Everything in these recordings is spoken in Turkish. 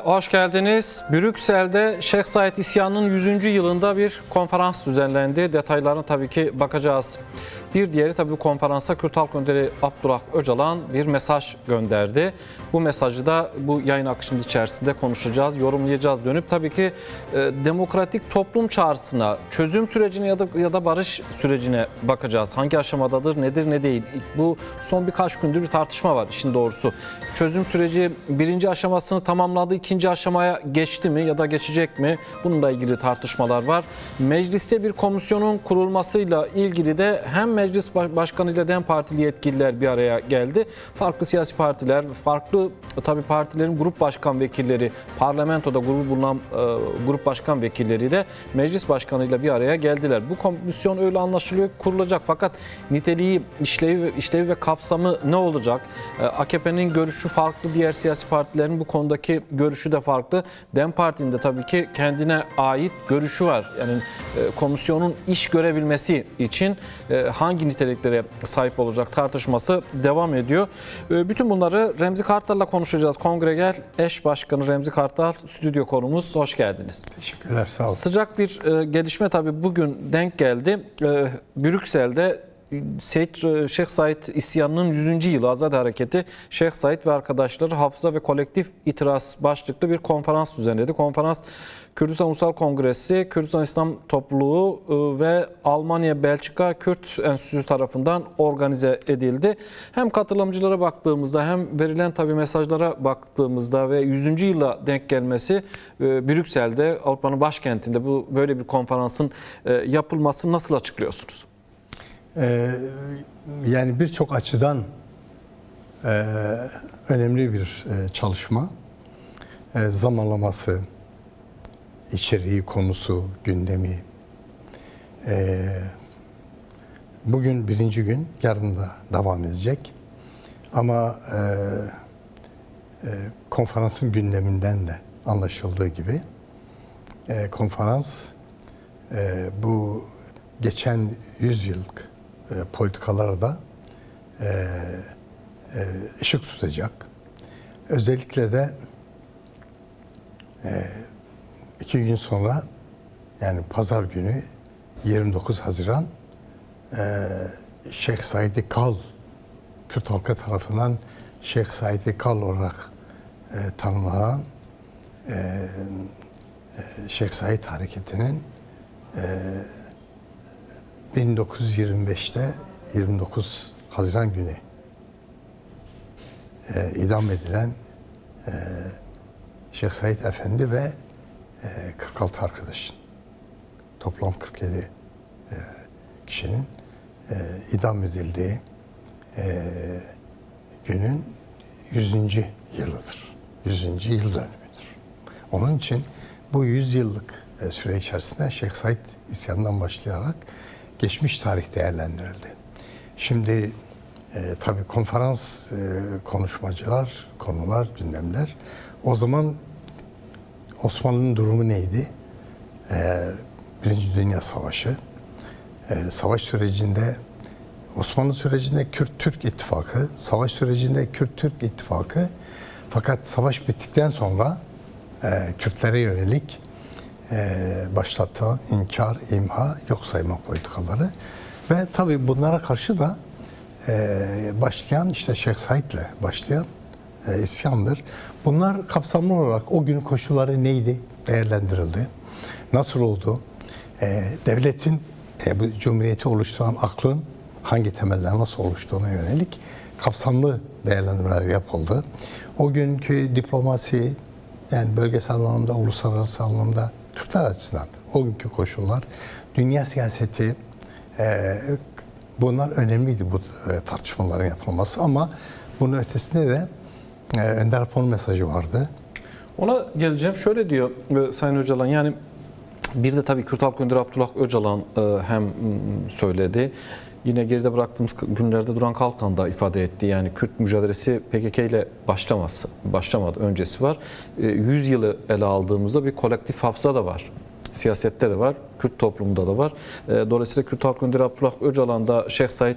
hoş geldiniz. Brüksel'de Şeyh Said isyanının 100. yılında bir konferans düzenlendi. Detaylarına tabii ki bakacağız. Bir diğeri tabii bu konferansa Kürt Halk Önderi Abdullah Öcalan bir mesaj gönderdi. Bu mesajı da bu yayın akışımız içerisinde konuşacağız, yorumlayacağız. Dönüp tabii ki demokratik toplum çağrısına, çözüm sürecine ya da barış sürecine bakacağız. Hangi aşamadadır, nedir, ne değil? Bu son birkaç gündür bir tartışma var işin doğrusu. Çözüm süreci birinci aşamasını tamamladı, ikinci aşamaya geçti mi ya da geçecek mi? Bununla ilgili tartışmalar var. Mecliste bir komisyonun kurulmasıyla ilgili de hem Meclis Başkanı ile DEM Partili yetkililer bir araya geldi. Farklı siyasi partiler, farklı tabii partilerin grup başkan vekilleri, parlamentoda grubu bulunan grup başkan vekilleri de Meclis Başkanı ile bir araya geldiler. Bu komisyon öyle anlaşılıyor kurulacak fakat niteliği, işlevi ve kapsamı ne olacak? AKP'nin görüşü farklı, diğer siyasi partilerin bu konudaki görüşü de farklı. DEM Parti'nin de tabii ki kendine ait görüşü var. Yani komisyonun iş görebilmesi için hangi niteliklere sahip olacak tartışması devam ediyor. Bütün bunları Remzi Kartal'la konuşacağız. Kongregel Eş Başkanı Remzi Kartal stüdyo konumuz. Hoş geldiniz. Teşekkürler, sağ olun. Sıcak bir gelişme tabii bugün denk geldi. Brüksel'de Şeyh Said isyanının 100. yılı Azadi Hareketi, Şeyh Said ve arkadaşları hafıza ve kolektif itiraz başlıklı bir konferans düzenledi. Konferans Kürdistan Ulusal Kongresi, Kürdistan İslam Topluluğu ve Almanya Belçika Kürt Enstitüsü tarafından organize edildi. Hem katılımcılara baktığımızda hem verilen tabii mesajlara baktığımızda ve 100. yıla denk gelmesi Brüksel'de, Avrupa'nın başkentinde böyle bir konferansın yapılmasını nasıl açıklıyorsunuz? Yani birçok açıdan önemli bir çalışma. Zamanlaması, içeriği, konusu, gündemi. Bugün birinci gün, yarın da devam edecek. Ama konferansın gündeminden de anlaşıldığı gibi konferans bu geçen 100 yıllık politikalara da ışık tutacak. Özellikle de 2 gün sonra, yani pazar günü 29 Haziran Şeyh Said Kal, Kürt halkı tarafından Şeyh Said Kal olarak tanımlanan Şeyh Said Hareketi'nin 1925'te 29 Haziran günü idam edilen Şeyh Said Efendi ve 46 arkadaşın, toplam 47 kişinin idam edildiği günün 100. yılıdır. 100. yıl dönümüdür. Onun için bu 100 yıllık süre içerisinde Şeyh Said isyanından başlayarak geçmiş tarih değerlendirildi. Şimdi tabii konferans konuşmacılar, konular, gündemler. O zaman Osmanlı'nın durumu neydi? Birinci Dünya Savaşı. Savaş sürecinde, Osmanlı sürecinde Kürt-Türk İttifakı, savaş sürecinde Kürt-Türk İttifakı. Fakat savaş bittikten sonra Kürtlere yönelik başlatılan inkar, imha, yok sayma politikaları ve tabii bunlara karşı da başlayan işte Şeyh Said'le başlayan isyandır. Bunlar kapsamlı olarak o gün koşulları neydi değerlendirildi, nasıl oldu, devletin bu cumhuriyeti oluşturan aklın hangi temelden nasıl oluştuğuna yönelik kapsamlı değerlendirmeler yapıldı. O günkü diplomasi, yani bölgesel anlamda, uluslararası anlamda Kürtler açısından o günkü koşullar, dünya siyaseti, bunlar önemliydi bu tartışmaların yapılması ama bunun ötesinde de Önder Apo'nun mesajı vardı. Ona geleceğim. Şöyle diyor Sayın Öcalan, yani bir de tabii Kürt Halk Önderi Abdullah Öcalan hem söyledi. Yine geride bıraktığımız günlerde Duran Kalkan da ifade etti. Yani Kürt mücadelesi PKK ile başlamadı. Öncesi var. 100 yılı ele aldığımızda bir kolektif hafıza da var. Siyasette de var, Kürt toplumunda da var. Dolayısıyla Kürt Halk Önderi Abdullah Öcalan da Şeyh Said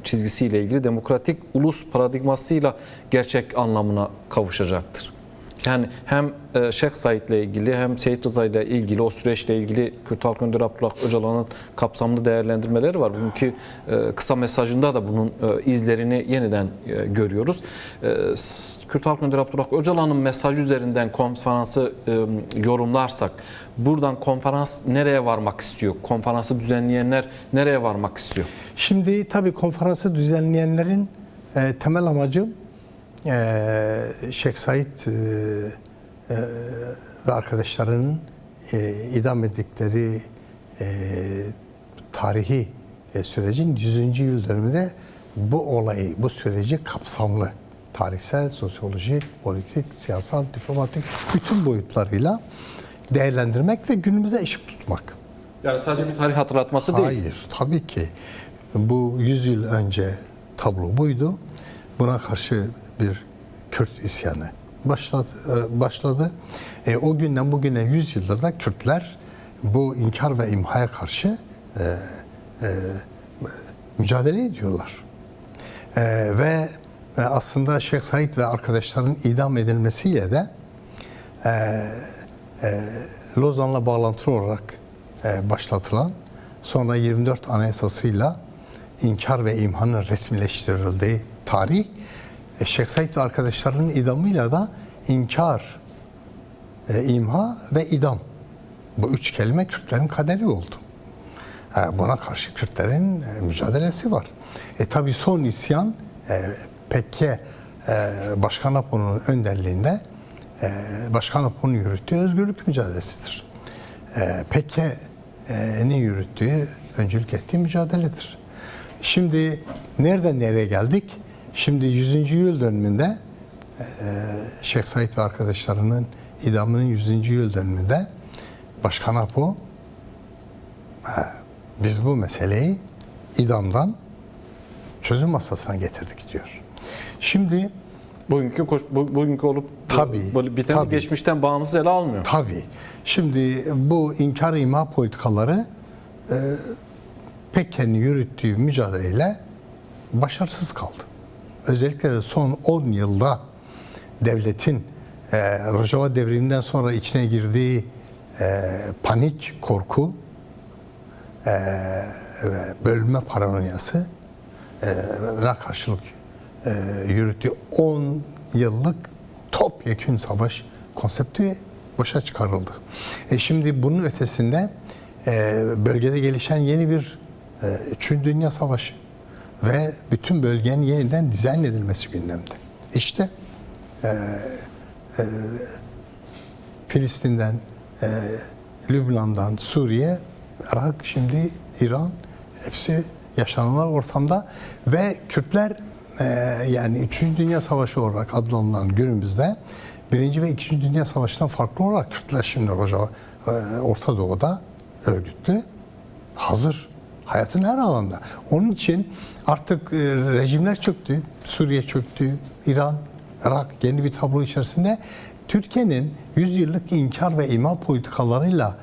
çizgisiyle ilgili demokratik ulus paradigmasıyla gerçek anlamına kavuşacaktır. Yani hem Şeyh Said'le ilgili hem Seyit Rıza ile ilgili o süreçle ilgili Kürt Halk Önderi Abdullah Öcalan'ın kapsamlı değerlendirmeleri var. Bugünkü kısa mesajında da bunun izlerini yeniden görüyoruz. Kürt Halk Önderi Abdullah Öcalan'ın mesajı üzerinden konferansı yorumlarsak buradan konferans nereye varmak istiyor? Konferansı düzenleyenler nereye varmak istiyor? Şimdi tabii konferansı düzenleyenlerin temel amacı Şeyh Said ve arkadaşlarının idam ettikleri tarihi sürecin 100. yıl dönümünde bu olayı, bu süreci kapsamlı tarihsel, sosyolojik, politik, siyasal, diplomatik bütün boyutlarıyla değerlendirmek ve günümüze ışık tutmak. Yani sadece bir tarih hatırlatması değil. Hayır, tabii ki. Bu 100 yıl önce tablo buydu. Buna karşı bir Kürt isyanı başladı. O günden bugüne 100 yıldır da Kürtler bu inkar ve imhaya karşı mücadele ediyorlar. Ve aslında Şeyh Said ve arkadaşlarının idam edilmesiyle de Lozan'la bağlantılı olarak başlatılan, sonra 24 Anayasası'yla inkar ve imhanın resmileştirildiği tarih, Şeyh Said ve arkadaşlarının idamıyla da inkar, imha ve idam. Bu üç kelime Kürtlerin kaderi oldu. Buna karşı Kürtlerin mücadelesi var. Tabii son isyan PKK Başkan Apo'nun önderliğinde Başkan Apo'nun yürüttüğü özgürlük mücadelesidir. PKK'nin yürüttüğü, öncülük ettiği mücadeledir. Şimdi nereden nereye geldik? Şimdi 100. yıl dönümünde Şeyh Said ve arkadaşlarının idamının 100. yıl dönümünde Başkan Apo biz bu meseleyi idamdan çözüm masasına getirdik diyor. Şimdi bugünkü olup biten geçmişten bağımsız ele almıyor. Tabii. Şimdi bu inkar imha politikaları PKK'nin yürüttüğü mücadeleyle başarısız kaldı. Özellikle de son 10 yılda devletin Rojava devriminden sonra içine girdiği panik, korku ve bölünme paranoyası karşılık yürüttüğü 10 yıllık topyekün savaş konsepti başa çıkarıldı. Şimdi bunun ötesinde bölgede gelişen yeni bir 3. Dünya Savaşı ve bütün bölgenin yeniden dizayn edilmesi gündemde. İşte Filistin'den, Lübnan'dan, Suriye, Irak, şimdi İran, hepsi yaşananlar ortamda ve Kürtler yani 3. Dünya Savaşı olarak adlandırılan günümüzde 1. ve 2. Dünya Savaşı'ndan farklı olarak Kürtler şimdi Orta Doğu'da örgütlü, hazır. Hayatın her alanda. Onun için artık rejimler çöktü. Suriye çöktü, İran, Irak yeni bir tablo içerisinde. Türkiye'nin 100 yıllık inkar ve imha politikalarıyla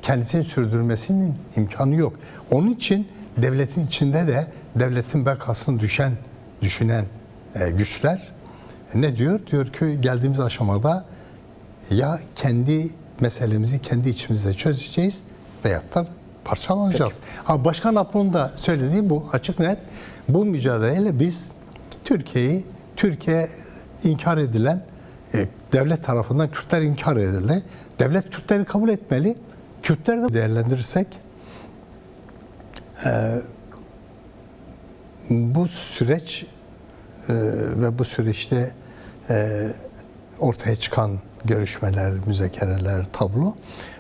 kendisini sürdürmesinin imkanı yok. Onun için devletin içinde de devletin bekasını düşünen güçler ne diyor? Diyor ki geldiğimiz aşamada ya kendi meselemizi kendi içimizde çözeceğiz veyahut da parçalanacağız. Başkan Apo'nun da söylediği bu, açık net. Bu mücadeleyle biz Türkiye inkar edilen, devlet tarafından Kürtler inkar edildi. Devlet Kürtleri kabul etmeli. Kürtleri de değerlendirirsek bu süreç ve bu süreçte ortaya çıkan görüşmeler, müzakereler, tablo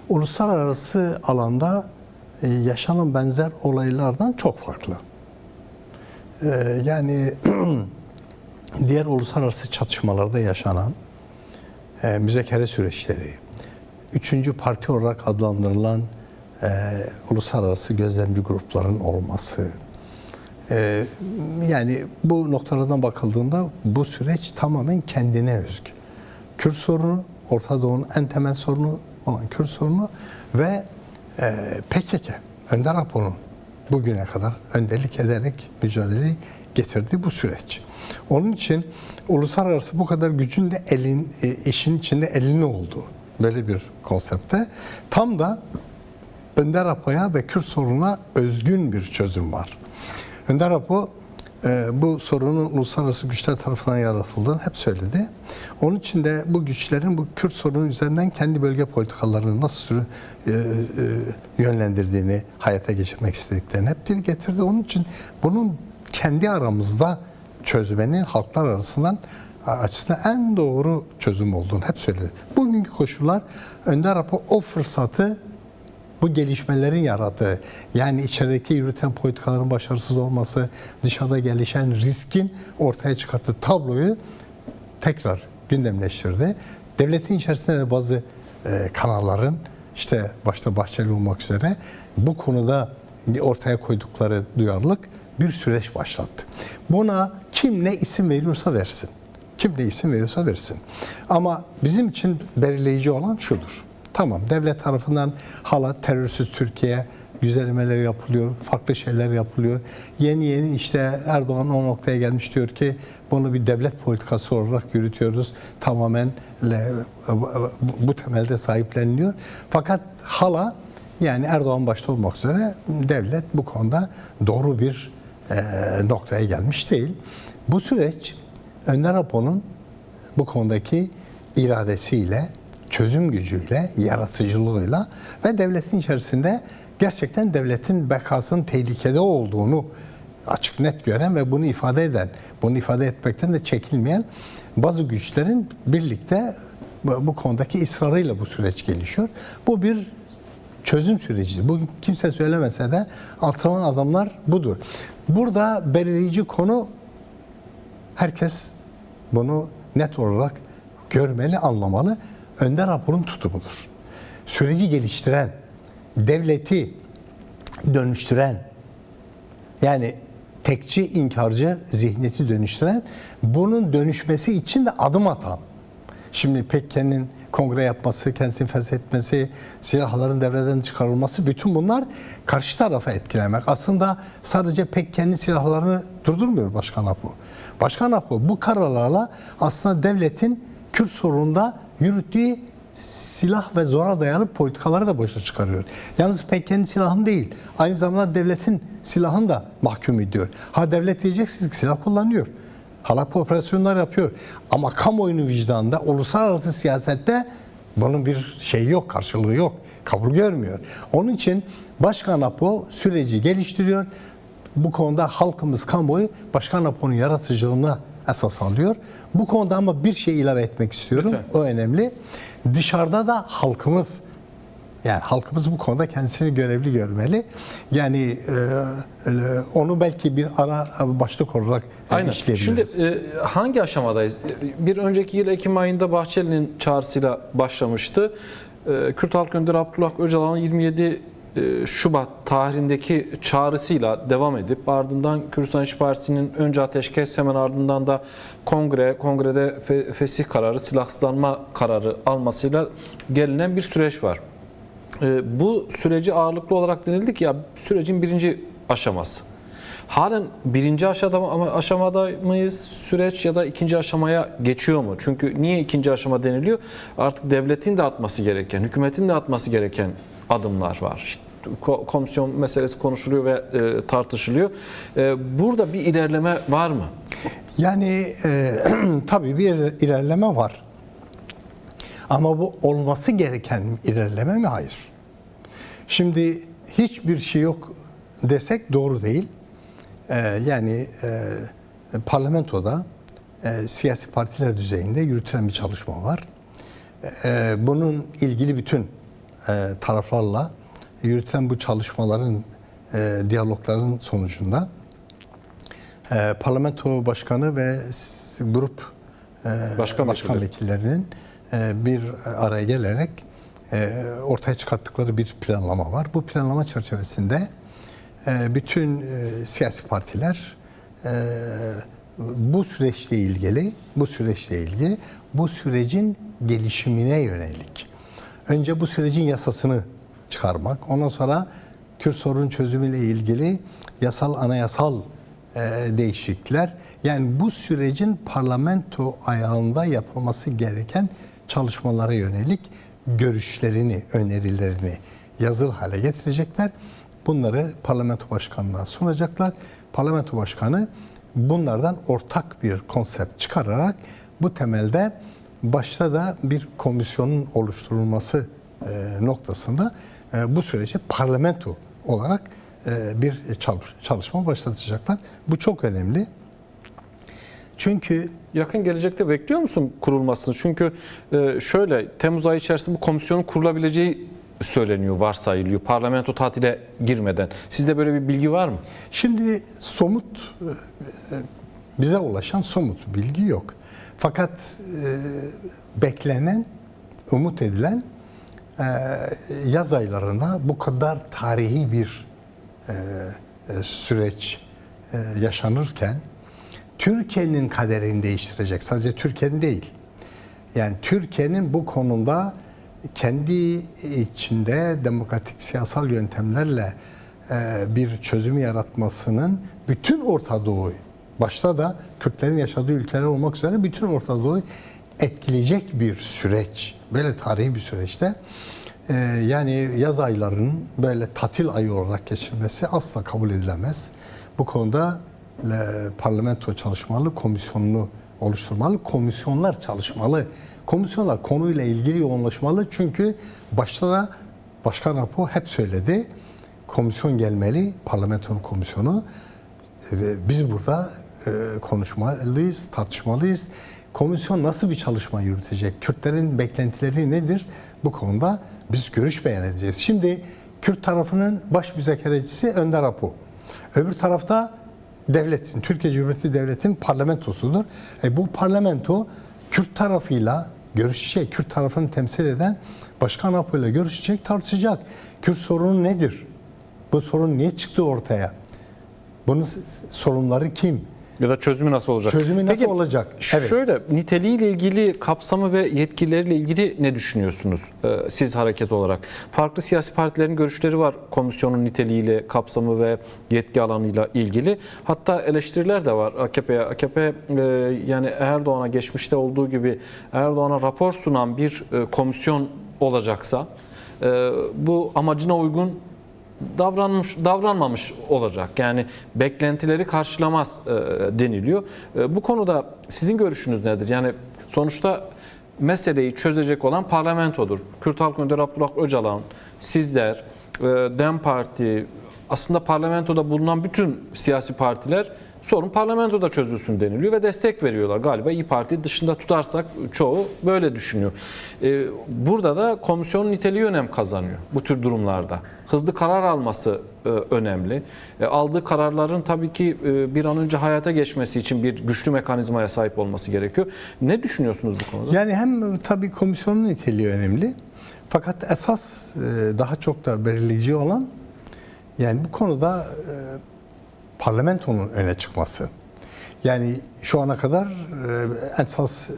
uluslararası alanda yaşanan benzer olaylardan çok farklı. Yani diğer uluslararası çatışmalarda yaşanan müzakere süreçleri, 3. parti olarak adlandırılan uluslararası gözlemci grupların olması, yani bu noktalardan bakıldığında bu süreç tamamen kendine özgü. Kürt sorunu, Orta Doğu'nun en temel sorunu olan Kürt sorunu ve PKK, Önder Apo'nun bugüne kadar önderlik ederek mücadele getirdi bu süreç. Onun için uluslararası bu kadar gücün de işin içinde elini olduğu böyle bir konsepte tam da Önder Apo'ya ve Kürt sorununa özgün bir çözüm var. Önder Apo bu sorunun uluslararası güçler tarafından yaratıldığını hep söyledi. Onun için de bu güçlerin bu Kürt sorunu üzerinden kendi bölge politikalarını nasıl yönlendirdiğini, hayata geçirmek istediklerini hep dile getirdi. Onun için bunun kendi aramızda çözmenin halklar açısından en doğru çözüm olduğunu hep söyledi. Bugünkü koşullar Önder Apo o fırsatı bu gelişmelerin yarattığı, yani içerideki yürüten politikaların başarısız olması, dışarıda gelişen riskin ortaya çıkarttığı tabloyu tekrar gündemleştirdi. Devletin içerisinde de bazı kanalların, işte başta Bahçeli olmak üzere bu konuda ortaya koydukları duyarlılık bir süreç başlattı. Buna kim ne isim veriyorsa versin. Kim ne isim veriyorsa versin. Ama bizim için belirleyici olan şudur. Tamam, devlet tarafından hala terörsüz Türkiye güzellemeleri yapılıyor, farklı şeyler yapılıyor. Yeni işte Erdoğan o noktaya gelmiş, diyor ki bunu bir devlet politikası olarak yürütüyoruz. Tamamen bu temelde sahipleniliyor. Fakat hala, yani Erdoğan başta olmak üzere devlet bu konuda doğru bir noktaya gelmiş değil. Bu süreç Önder Apo'nun bu konudaki iradesiyle, çözüm gücüyle, yaratıcılığıyla ve devletin içerisinde gerçekten devletin bekasının tehlikede olduğunu açık net gören ve bunu ifade eden, bunu ifade etmekten de çekinmeyen bazı güçlerin birlikte bu konudaki ısrarıyla bu süreç gelişiyor. Bu bir çözüm sürecidir. Bu kimse söylemese de altılan adamlar budur. Burada belirleyici konu, herkes bunu net olarak görmeli, anlamalı. Önder Apo'nun tutumudur. Süreci geliştiren, devleti dönüştüren, yani tekçi, inkarcı zihniyeti dönüştüren, bunun dönüşmesi için de adım atan. Şimdi PKK'nın kongre yapması, kendisini feshetmesi, silahların devreden çıkarılması, bütün bunlar karşı tarafa etkilemek. Aslında sadece PKK'nın silahlarını durdurmuyor Başkan Apo. Başkan Apo bu kararlarla aslında devletin Kürt sorununda yürüttüğü silah ve zora dayalı politikaları da boşa çıkarıyor. Yalnız PKK'nın silahını değil, aynı zamanda devletin silahını da mahkum ediyor. Ha, devlet diyeceksiniz ki silah kullanıyor. Hala operasyonlar yapıyor. Ama kamuoyunun vicdanında, uluslararası siyasette bunun bir şeyi yok, karşılığı yok. Kabul görmüyor. Onun için Başkan Apo süreci geliştiriyor. Bu konuda halkımız, kamuoyu Başkan Apo'nun yaratıcılığına esas alıyor. Bu konuda ama bir şey ilave etmek istiyorum. Lütfen. O önemli. Dışarıda da halkımız, yani halkımız bu konuda kendisini görevli görmeli. Yani onu belki bir ara başlık olarak işleyebiliriz. Şimdi hangi aşamadayız? Bir önceki yıl Ekim ayında Bahçeli'nin çağrısıyla başlamıştı. Kürt Halk Önderi Abdullah Öcalan'ın 27 Şubat tarihindeki çağrısıyla devam edip ardından Kürdistan İşçi Partisi'nin önce ateşkes, hemen ardından da kongrede fesih kararı, silahsızlanma kararı almasıyla gelinen bir süreç var. Bu süreci ağırlıklı olarak denildi ki ya sürecin birinci aşaması. Halen birinci aşamada mıyız süreç, ya da ikinci aşamaya geçiyor mu? Çünkü niye ikinci aşama deniliyor? Artık devletin de atması gereken, hükümetin de atması gereken adımlar var. İşte komisyon meselesi konuşuluyor ve tartışılıyor. Burada bir ilerleme var mı? Yani tabii bir ilerleme var. Ama bu olması gereken ilerleme mi? Hayır. Şimdi hiçbir şey yok desek doğru değil. Yani parlamentoda siyasi partiler düzeyinde yürütülen bir çalışma var. Bunun ilgili bütün taraflarla yürüten bu çalışmaların, diyalogların sonucunda parlamento başkanı ve grup başkan vekillerinin bir araya gelerek ortaya çıkarttıkları bir planlama var. Bu planlama çerçevesinde bütün siyasi partiler bu süreçle ilgili bu sürecin gelişimine yönelik önce bu sürecin yasasını çıkarmak, ondan sonra Kürt sorun çözümüyle ilgili yasal, anayasal değişiklikler. Yani bu sürecin parlamento ayağında yapılması gereken çalışmalara yönelik görüşlerini, önerilerini yazılı hale getirecekler. Bunları parlamento başkanına sunacaklar. Parlamento başkanı bunlardan ortak bir konsept çıkararak bu temelde başta da bir komisyonun oluşturulması noktasında bu süreci parlamento olarak bir çalışma başlatacaklar. Bu çok önemli. Çünkü yakın gelecekte bekliyor musun kurulmasını? Çünkü şöyle Temmuz ayı içerisinde bu komisyonun kurulabileceği söyleniyor, varsayılıyor. Parlamento tatile girmeden. Sizde böyle bir bilgi var mı? Şimdi somut bize ulaşan somut bilgi yok. Fakat beklenen, umut edilen yaz aylarında bu kadar tarihi bir süreç yaşanırken Türkiye'nin kaderini değiştirecek. Sadece Türkiye'nin değil. Yani Türkiye'nin bu konuda kendi içinde demokratik siyasal yöntemlerle bir çözüm yaratmasının bütün Orta Doğu'yu, başta da Kürtlerin yaşadığı ülkeler olmak üzere bütün Orta Doğu'yu etkileyecek bir süreç. Böyle tarihi bir süreçte yani yaz aylarının böyle tatil ayı olarak geçirmesi asla kabul edilemez. Bu konuda parlamento çalışmalı, komisyonunu oluşturmalı, komisyonlar çalışmalı. Komisyonlar konuyla ilgili yoğunlaşmalı çünkü başta da Başkan Apo hep söyledi. Komisyon gelmeli, parlamentonun komisyonu. Biz burada konuşmalıyız, tartışmalıyız. Komisyon nasıl bir çalışma yürütecek? Kürtlerin beklentileri nedir? Bu konuda biz görüş beyan edeceğiz. Şimdi Kürt tarafının baş müzakerecisi Önder Apo. Öbür tarafta devletin, Türkiye Cumhuriyeti Devleti'nin parlamentosudur. Bu parlamento Kürt tarafıyla görüşecek, Kürt tarafını temsil eden Başkan Apo ile görüşecek, tartışacak. Kürt sorunu nedir? Bu sorun niye çıktı ortaya? Bunun sorunları kim? Ya da çözümü nasıl olacak? Çözümü nasıl Peki, olacak? Evet. Şöyle, niteliğiyle ilgili, kapsamı ve yetkileriyle ilgili ne düşünüyorsunuz siz hareket olarak? Farklı siyasi partilerin görüşleri var komisyonun niteliğiyle, kapsamı ve yetki alanıyla ilgili. Hatta eleştiriler de var AKP'ye. AKP yani Erdoğan'a geçmişte olduğu gibi Erdoğan'a rapor sunan bir komisyon olacaksa bu amacına uygun davranmamış olacak. Yani beklentileri karşılamaz deniliyor. Bu konuda sizin görüşünüz nedir? Yani sonuçta meseleyi çözecek olan parlamentodur. Kürt Halk Önderi Abdullah Öcalan, sizler, DEM Parti, aslında parlamentoda bulunan bütün siyasi partiler sorun parlamentoda çözülsün deniliyor ve destek veriyorlar. Galiba İYİ Parti dışında tutarsak çoğu böyle düşünüyor. Burada da komisyonun niteliği önem kazanıyor bu tür durumlarda. Hızlı karar alması önemli. Aldığı kararların tabii ki bir an önce hayata geçmesi için bir güçlü mekanizmaya sahip olması gerekiyor. Ne düşünüyorsunuz bu konuda? Yani hem tabii komisyonun niteliği önemli. Fakat esas daha çok da belirleyici olan yani bu konuda parlamentonun öne çıkması. Yani şu ana kadar esas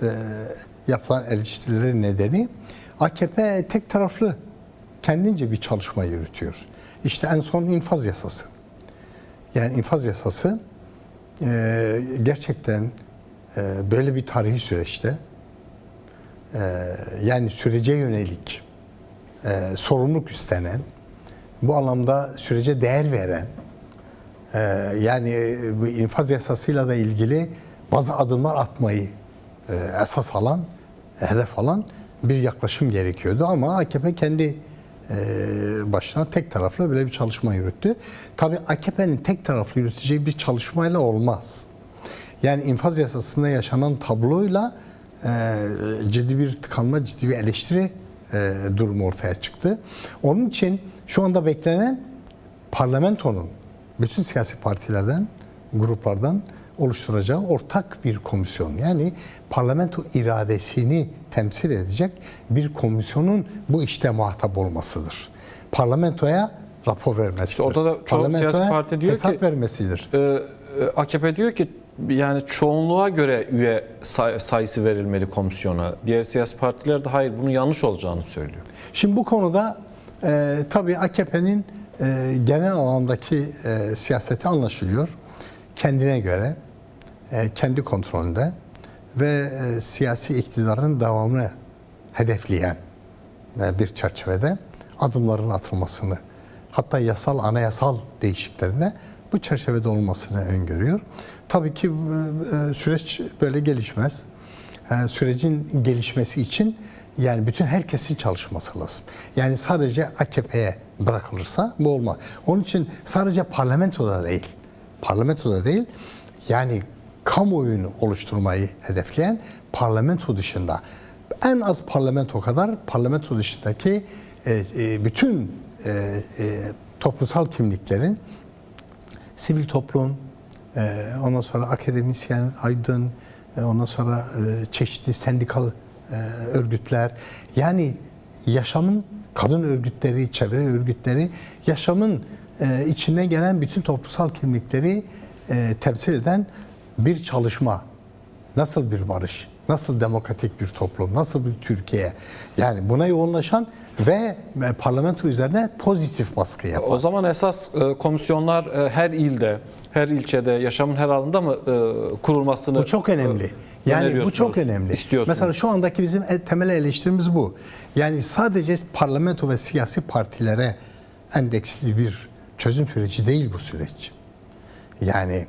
yapılan eleştirilerin nedeni AKP tek taraflı kendince bir çalışma yürütüyor. İşte en son infaz yasası. Yani infaz yasası gerçekten böyle bir tarihi süreçte yani sürece yönelik sorumluluk üstlenen, bu anlamda sürece değer veren, yani bu infaz yasasıyla da ilgili bazı adımlar atmayı esas alan, hedef alan bir yaklaşım gerekiyordu. Ama AKP kendi başına tek taraflı böyle bir çalışma yürüttü. Tabii AKP'nin tek taraflı yürüteceği bir çalışmayla olmaz. Yani infaz yasasında yaşanan tabloyla ciddi bir tıkanma, ciddi bir eleştiri durumu ortaya çıktı. Onun için şu anda beklenen parlamentonun bütün siyasi partilerden, gruplardan oluşturacağı ortak bir komisyon. Yani parlamento iradesini temsil edecek bir komisyonun bu işte muhatap olmasıdır. Parlamentoya rapor vermesidir. İşte orada da çoğu siyasi parti diyor hesap ki, vermesidir. AKP diyor ki yani çoğunluğa göre üye sayısı verilmeli komisyona. Diğer siyasi partiler de hayır bunun yanlış olacağını söylüyor. Şimdi bu konuda tabii AKP'nin genel alandaki siyaseti anlaşılıyor. Kendine göre, kendi kontrolünde ve siyasi iktidarın devamını hedefleyen bir çerçevede adımların atılmasını, hatta yasal, anayasal değişikliklerinde bu çerçevede olmasını öngörüyor. Tabii ki süreç böyle gelişmez. Sürecin gelişmesi için yani bütün herkesin çalışması lazım. Yani sadece AKP'ye bırakılırsa bu olmaz. Onun için sadece parlamentoda değil, yani kamuoyunu oluşturmayı hedefleyen parlamento dışında, en az parlamento kadar parlamento dışındaki bütün toplumsal kimliklerin, sivil toplum, ondan sonra akademisyen, aydın, ondan sonra çeşitli sendikal örgütler, yani yaşamın, kadın örgütleri, çevre örgütleri, yaşamın içinden gelen bütün toplumsal kimlikleri temsil eden bir çalışma. Nasıl bir barış, nasıl demokratik bir toplum, nasıl bir Türkiye, yani buna yoğunlaşan ve parlamento üzerine pozitif baskı yapan. O zaman esas komisyonlar her ilde, her ilçede, yaşamın her alanında mı kurulmasını Bu çok önemli. Yani bu çok önemli. Mesela şu andaki bizim temel eleştirimiz bu. Yani sadece parlamento ve siyasi partilere endeksli bir çözüm süreci değil bu süreç. Yani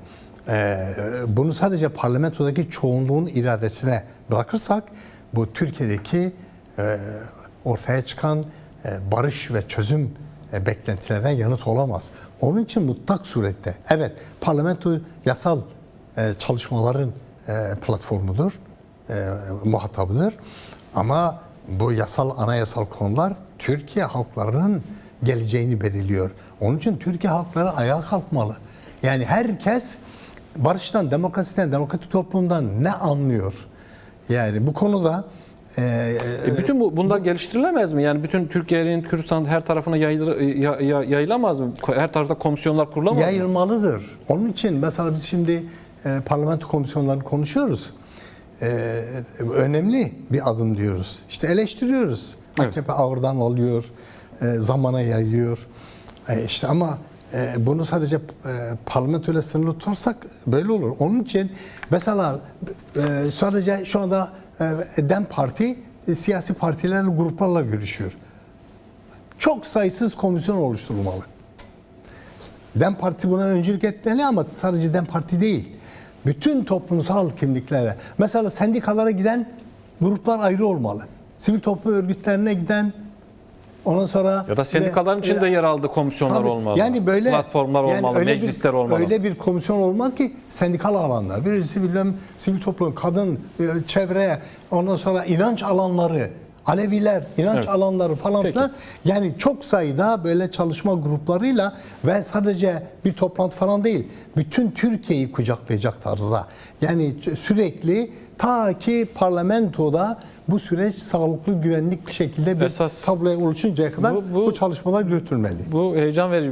bunu sadece parlamentodaki çoğunluğun iradesine bırakırsak bu Türkiye'deki ortaya çıkan barış ve çözüm beklentilerine yanıt olamaz. Onun için mutlak surette evet parlamento yasal çalışmaların platformudur, muhatabıdır. Ama bu yasal anayasal konular Türkiye halklarının geleceğini belirliyor. Onun için Türkiye halkları ayağa kalkmalı. Yani herkes barıştan, demokrasiden, demokratik toplumdan ne anlıyor? Yani bu konuda bütün bunlar geliştirilemez mi? Yani bütün Türkiye'nin, Kürdistan'ın her tarafına yayılamaz mı? Her tarafta komisyonlar kurulamaz mı? Yayılmalıdır. Onun için mesela biz şimdi parlamento komisyonlarını konuşuyoruz. Önemli bir adım diyoruz. İşte eleştiriyoruz. Evet. AKP ağırdan alıyor, zamana yayıyor. İşte ama bunu sadece parlamento ile sınırlı tutarsak böyle olur. Onun için mesela sadece şu anda DEM Parti siyasi partilerle, gruplarla görüşüyor. Çok sayısız komisyon oluşturulmalı. DEM Partisi buna öncülük etmeli ama sadece DEM Parti değil. Bütün toplumsal kimliklere, mesela sendikalara giden gruplar ayrı olmalı. Sivil toplum örgütlerine giden, ondan sonra ya da sendikaların içinde yer aldığı komisyonlar tabii, olmalı. yani böyle platformlar olmalı, meclisler olmalı. Öyle bir komisyon olmalı ki sendikal alanlar, birisi sivil toplum, kadın, çevre, ondan sonra inanç alanları, Aleviler, inanç alanları falan filan. Yani çok sayıda böyle çalışma gruplarıyla ve sadece bir toplantı falan değil, bütün Türkiye'yi kucaklayacak tarzda. Yani sürekli ta ki parlamentoda bu süreç sağlıklı, güvenlik bir şekilde bir tabloya oluşuncaya kadar bu çalışmalar yürütülmeli. Bu heyecan verici